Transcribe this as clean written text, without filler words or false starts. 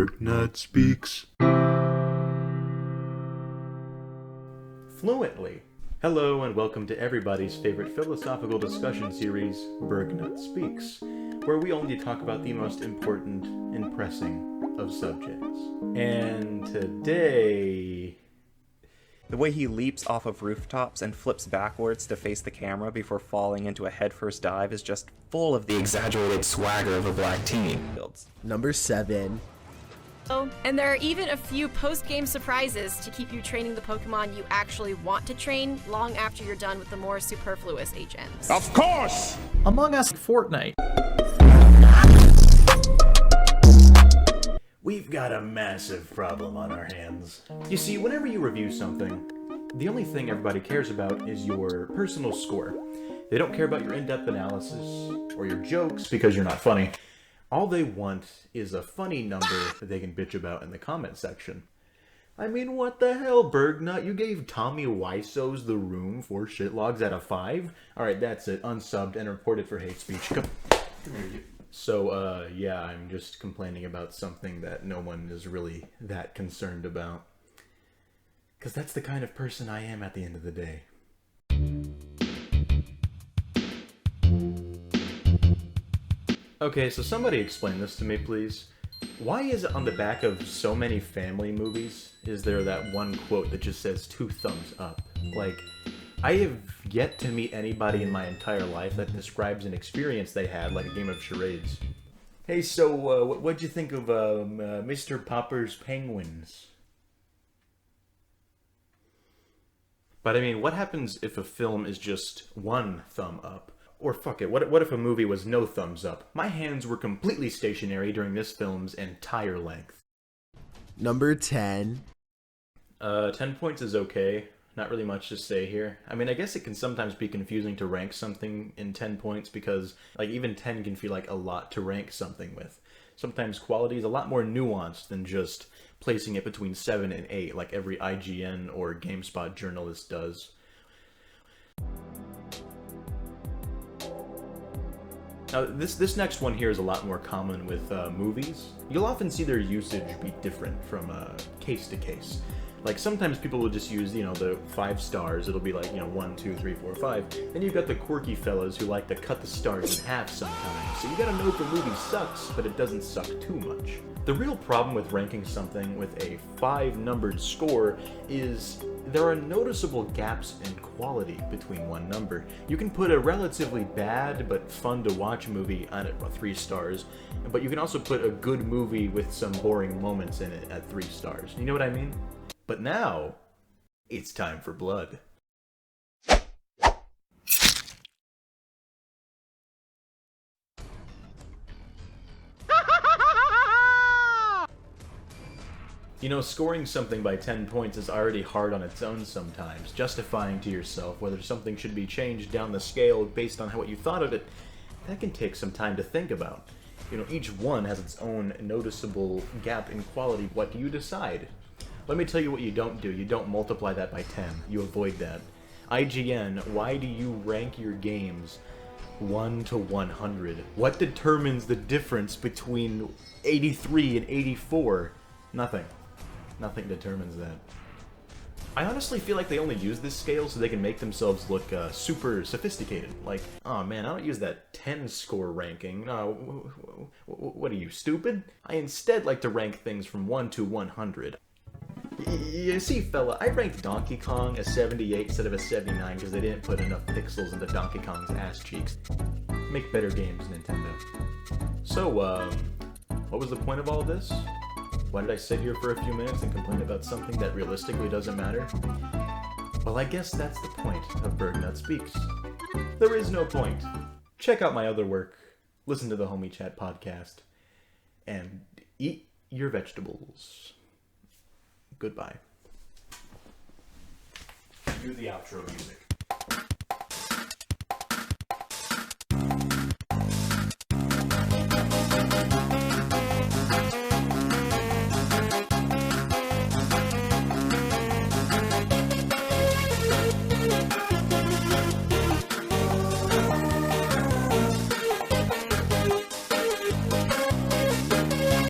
Burgnut speaks fluently. Hello and welcome to everybody's favorite philosophical discussion series, Burgnut Speaks, where we only talk about the most important and pressing of subjects. And today... The way he leaps off of rooftops and flips backwards to face the camera before falling into a headfirst dive is just full of the exaggerated swagger of a black teen. Number 7. Oh, and there are even a few post-game surprises to keep you training the Pokemon you actually want to train long after you're done with the more superfluous HMs. Of course! Among Us Fortnite. We've got a massive problem on our hands. You see, whenever you review something, the only thing everybody cares about is your personal score. They don't care about your in-depth analysis or your jokes because you're not funny. All they want is a funny number that they can bitch about in the comment section. I mean, what the hell, Burgnut? You gave Tommy Wiseau's The Room 4 shitlogs out of 5? Alright, that's it. Unsubbed and reported for hate speech. Come here, you. So, yeah, I'm just complaining about something that no one is really that concerned about. Because that's the kind of person I am at the end of the day. Okay, so somebody explain this to me, please. Why is it on the back of so many family movies is there that one quote that just says 2 thumbs up? Like, I have yet to meet anybody in my entire life that describes an experience they had like a game of charades. Hey, so what'd you think of Mr. Popper's Penguins? But I mean, what happens if a film is just 1 thumb up? Or fuck it, what if a movie was no thumbs up? My hands were completely stationary during this film's entire length. Number 10. 10 points is okay. Not really much to say here. I mean, I guess it can sometimes be confusing to rank something in 10 points because, like, even 10 can feel like a lot to rank something with. Sometimes quality is a lot more nuanced than just placing it between 7 and 8 like every IGN or GameSpot journalist does. Now, this next one here is a lot more common with movies. You'll often see their usage be different from case to case. Like, sometimes people will just use, the 5 stars. It'll be like, 1, 2, 3, 4, 5. Then you've got the quirky fellas who like to cut the stars in half sometimes. So you gotta know if the movie sucks, but it doesn't suck too much. The real problem with ranking something with a 5-numbered score is there are noticeable gaps in quality between one number. You can put a relatively bad but fun to watch movie on it 3 stars, but you can also put a good movie with some boring moments in it at 3 stars. You know what I mean? But now, it's time for blood. Scoring something by 10 points is already hard on its own sometimes. Justifying to yourself whether something should be changed down the scale based on what you thought of it, that can take some time to think about. Each one has its own noticeable gap in quality. What do you decide? Let me tell you what you don't do. You don't multiply that by 10. You avoid that. IGN, why do you rank your games 1 to 100? What determines the difference between 83 and 84? Nothing. Nothing determines that. I honestly feel like they only use this scale so they can make themselves look super sophisticated. Like, oh man, I don't use that 10 score ranking. No, what are you, stupid? I instead like to rank things from 1 to 100. You see, fella, I ranked Donkey Kong a 78 instead of a 79 because they didn't put enough pixels into Donkey Kong's ass cheeks. Make better games, Nintendo. So, what was the point of all of this? Why did I sit here for a few minutes and complain about something that realistically doesn't matter? Well, I guess that's the point of Burgnut Speaks. There is no point. Check out my other work, listen to the Homie Chat podcast, and eat your vegetables. Goodbye. Do the outro music.